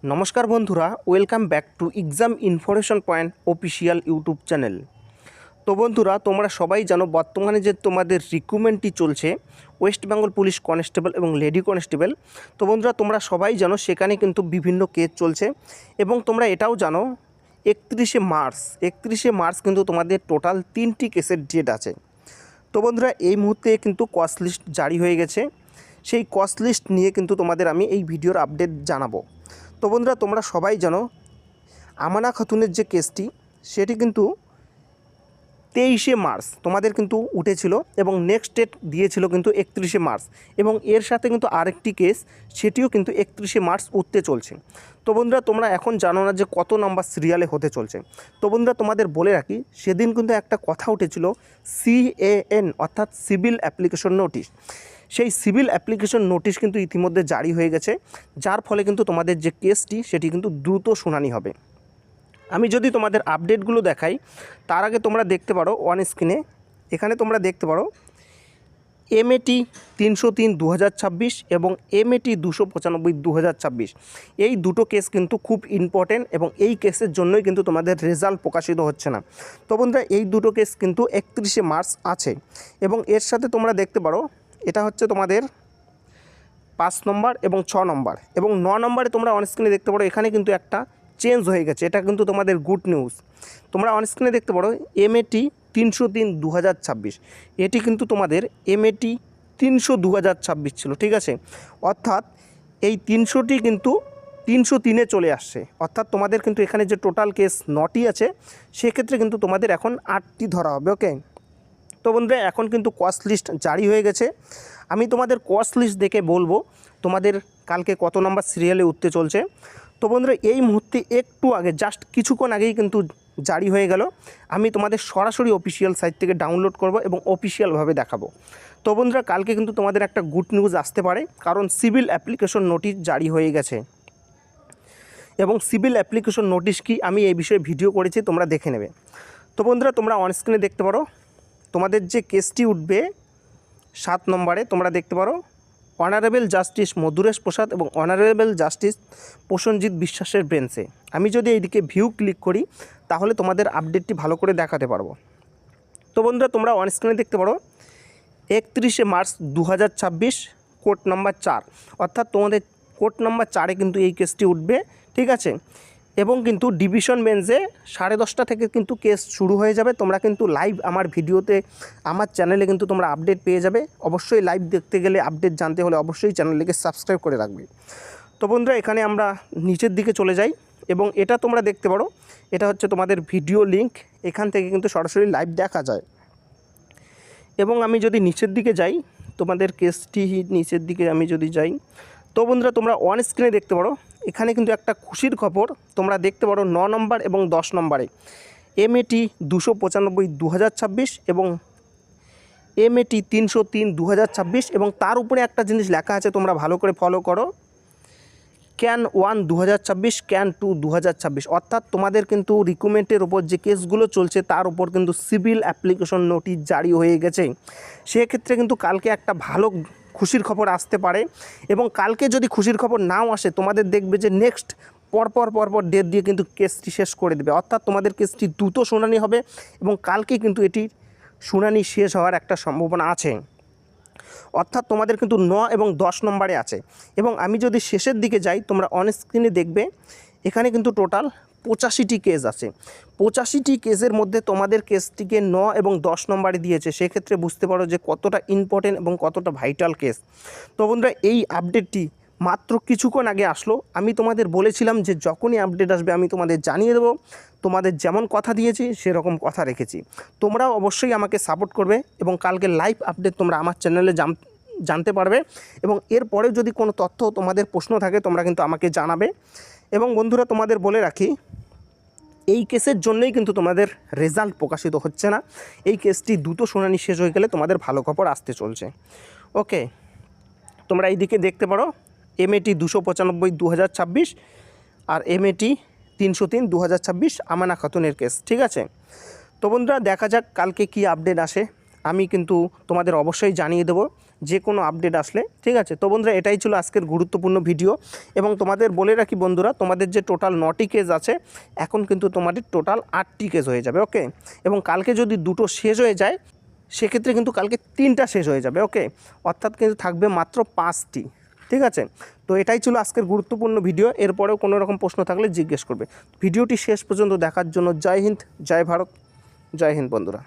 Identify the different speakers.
Speaker 1: নমস্কার বন্ধুরা, welcome back to exam information point official YouTube channel. তো বন্ধুরা, তোমরা সবাই জানো বর্তমানে যে তোমাদের রিক্রুটমেন্টটি চলছে ওয়েস্ট বেঙ্গল পুলিশ কনস্টেবল এবং লেডি কনস্টেবল। তো বন্ধুরা, তোমরা সবাই জানো সেখানে কিন্তু বিভিন্ন কেস চলছে এবং তোমরা এটাও জানো 31শে মার্চ কিন্তু তোমাদের টোটাল 3টি কেসের ডেট আছে। তো বন্ধুরা, এই মুহূর্তে কিন্তু কস্ট লিস্ট জারি হয়ে গেছে। সেই কস্ট লিস্ট নিয়ে কিন্তু তোমাদের আমি এই ভিডিওর আপডেট জানাবো। তো বন্ধুরা, তোমরা সবাই জানো আমানা খাতুনের যে কেসটি সেটি কিন্তু 23শে মার্চ তোমাদের কিন্তু উঠেছিল এবং নেক্সট ডেট দিয়েছিল কিন্তু 31শে মার্চ, এবং এর সাথে কিন্তু আরেকটি কেস সেটিও কিন্তু 31শে মার্চ উঠতে চলছে। তো বন্ধুরা, তোমরা এখন জানো না যে কত নাম্বার সিরিয়ালে হতে চলছে। তো বন্ধুরা, তোমাদের বলে রাখি, সেদিন কিন্তু একটা কথা উঠেছিল CAN অর্থাৎ সিভিল অ্যাপ্লিকেশন নোটিশ। সেই সিভিল অ্যাপ্লিকেশন নোটিশ কিন্তু ইতিমধ্যে জারি হয়ে গেছে, যার ফলে কিন্তু তোমাদের যে কেসটি সেটি কিন্তু দ্রুত শুনানি হবে। আমি যদি তোমাদের আপডেটগুলো দেখাই, তার আগে তোমরা দেখতে পারো অন স্ক্রিনে, এখানে তোমরা দেখতে পারো MAT 303/2026 এবং MAT 295/2026। এই দুটো কেস কিন্তু খুব ইম্পর্টেন্ট এবং এই কেসের জন্যই কিন্তু তোমাদের রেজাল্ট প্রকাশিত হচ্ছে না। তো বন্ধুরা, এই দুটো কেস কিন্তু 31শে মার্চ আছে এবং এর সাথে তোমরা দেখতে পারো এটা হচ্ছে তোমাদের 5 নম্বর এবং 6 নম্বর এবং 9 নম্বরে তোমরা অনস্ক্রিনে দেখতে পারো এখানে কিন্তু একটা চেঞ্জ হয়ে গেছে। এটা কিন্তু তোমাদের গুড নিউজ। তোমরা অনস্ক্রিনে দেখতে পারো MAT 303/2026, এটি কিন্তু তোমাদের MAT 300/2026 ছিল, ঠিক আছে। অর্থাৎ এই 300টি কিন্তু 303-এ চলে আসছে। অর্থাৎ তোমাদের কিন্তু এখানে যে টোটাল কেস 9টি আছে, সেক্ষেত্রে কিন্তু তোমাদের এখন 8টি ধরা হবে। ওকে। তো বন্ধুরা, এখন কিন্তু কস্ট লিস্ট জারি হয়ে গেছে। আমি তোমাদের কস্ট লিস্ট দেখে বলবো তোমাদের কালকে কত নাম্বার সিরিয়ালে উঠতে চলছে। তো বন্ধুরা, এই মুহূর্তে একটু আগে জাস্ট কিছুক্ষণ আগেই কিন্তু জারি হয়ে গেল। আমি তোমাদের সরাসরি অফিসিয়াল সাইট থেকে ডাউনলোড করব এবং অফিসিয়ালভাবে দেখাবো। তো বন্ধুরা, কালকে কিন্তু তোমাদের একটা গুড নিউজ আসতে পারে, কারণ সিভিল অ্যাপ্লিকেশন নোটিশ জারি হয়ে গেছে। এবং সিভিল অ্যাপ্লিকেশন নোটিশ কি, আমি এই বিষয়ে ভিডিও করেছি, তোমরা দেখে নেবে। তো বন্ধুরা, তোমরা অনস্ক্রিনে দেখতে পারো তোমাদের যে কেসটি উঠবে 7 নম্বরে, তোমরা দেখতে পারো অনারেবল জাস্টিস মধুরেশ প্রসাদ এবং অনারেবল জাস্টিস প্রসেনজিৎ বিশ্বাসের বেঞ্চে। আমি যদি এইদিকে ভিউ ক্লিক করি, তাহলে তোমাদের আপডেটটি ভালো করে দেখাতে পারবো। তো বন্ধুরা, তোমরা অনস্ক্রিনে দেখতে পারো 31শে মার্চ 2026 কোর্ট নাম্বার 4, অর্থাৎ তোমাদের কোর্ট নাম্বার 4-এ কিন্তু এই কেসটি উঠবে, ঠিক আছে। এবং কিন্তু ডিভিশন বেঞ্চে 10:30 থেকে কিন্তু কেস শুরু হয়ে যাবে। তোমরা কিন্তু লাইভ আমার ভিডিওতে আমার চ্যানেলে কিন্তু তোমরা আপডেট পেয়ে যাবে। অবশ্যই লাইভ দেখতে গেলে, আপডেট জানতে হলে অবশ্যই চ্যানেলটিকে সাবস্ক্রাইব করে রাখবে। তো বন্ধুরা, এখানে আমরা নিচের দিকে চলে যাই এবং এটা তোমরা দেখতে পারো, এটা হচ্ছে তোমাদের ভিডিও লিঙ্ক। এখান থেকে কিন্তু সরাসরি লাইভ দেখা যায়। এবং আমি যদি নিচের দিকে যাই, তোমাদের কেসটি নিচের দিকে আমি যদি যাই, তো বন্ধুরা, তোমরা অন স্ক্রিনে দেখতে পারো এখানে কিন্তু একটা খুশির খবর তোমরা দেখতে পারো 9 নম্বর এবং 10 নম্বরে MAT 295/2026 এবং MAT 303/2026 এবং তার উপরে একটা জিনিস লেখা আছে, তোমরা ভালো করে ফলো করো, CAN 1 2026, CAN 2 2026। অর্থাৎ তোমাদের কিন্তু রিক্রুটমেন্টের ওপর যে কেসগুলো চলছে তার উপর কিন্তু সিভিল অ্যাপ্লিকেশন নোটিশ জারি হয়ে গেছে। সেক্ষেত্রে কিন্তু কালকে একটা ভালো খুশির খবর আসতে পারে এবং কালকে যদি খুশির খবর নাও আসে, তোমাদের দেখবে যে নেক্সট পরপর ডেট দিয়ে কিন্তু কেসটি শেষ করে দেবে। অর্থাৎ তোমাদের কেসটি দ্রুত শুনানি হবে এবং কালকে কিন্তু এটির শুনানি শেষ হওয়ার একটা সম্ভাবনা আছে। অর্থাৎ তোমাদের কিন্তু 9 এবং 10 নম্বরে আছে। এবং আমি যদি শেষের দিকে যাই, তোমরা অন স্ক্রিনে দেখবে এখানে কিন্তু টোটাল 85টি কেস আছে। 85টি কেসের মধ্যে তোমাদের কেসটিকে 9 এবং 10 নম্বরে দিয়েছে। সেক্ষেত্রে বুঝতে পারো যে কতটা ইম্পর্টেন্ট এবং কতটা ভাইটাল কেস। তো বন্ধুরা, এই আপডেটটি মাত্র কিছুক্ষণ আগে আসলো। আমি তোমাদের বলেছিলাম যে যখনই আপডেট আসবে আমি তোমাদের জানিয়ে দেবো। তোমাদের যেমন কথা দিয়েছি সেরকম কথা রেখেছি। তোমরাও অবশ্যই আমাকে সাপোর্ট করবে এবং কালকে লাইভ আপডেট তোমরা আমার চ্যানেলে জানতে পারবে। এবং এরপরেও যদি কোনো তথ্য তোমাদের প্রশ্ন থাকে, তোমরা কিন্তু আমাকে জানাবে। এবং বন্ধুরা, তোমাদের বলে রাখি, এই কেসের জন্যই কিন্তু তোমাদের রেজাল্ট প্রকাশিত হচ্ছে না। এই কেসটি দ্রুত শুনানি শেষ হয়ে গেলে তোমাদের ভালো খবর আসতে চলছে। ওকে, তোমরা এইদিকে দেখতে পারো MAT 295/2026 আর MAT 303/2026 আমানা খাতুনের কেস, ঠিক আছে। তো বন্ধুরা, দেখা যাক কালকে কি আপডেট আসে। আমি কিন্তু তোমাদের অবশ্যই জানিয়ে দেবো যে কোনো আপডেট আসলে, ঠিক আছে। তো বন্ধুরা এটাই ছিল আজকের গুরুত্বপূর্ণ ভিডিও, এবং তোমাদের বলে রাখি বন্ধুরা, তোমাদের যে টোটাল 9টি কেস আছে, এখন কিন্তু তোমাদের টোটাল 8টি কেস হয়ে যাবে, ওকে। এবং কালকে যদি 2টো শেষ হয়ে যায়, সেক্ষেত্রে কিন্তু কালকে 3টা শেষ হয়ে যাবে, ওকে। অর্থাৎ কিন্তু থাকবে মাত্র 5টি, ঠিক আছে। তো এটাই ছিল আজকের গুরুত্বপূর্ণ ভিডিও। এরপরেও কোনো রকম প্রশ্ন থাকলে জিজ্ঞেস করবে। ভিডিওটি শেষ পর্যন্ত দেখার জন্য জয় হিন্দ, জয় ভারত, জয় হিন্দ বন্ধুরা।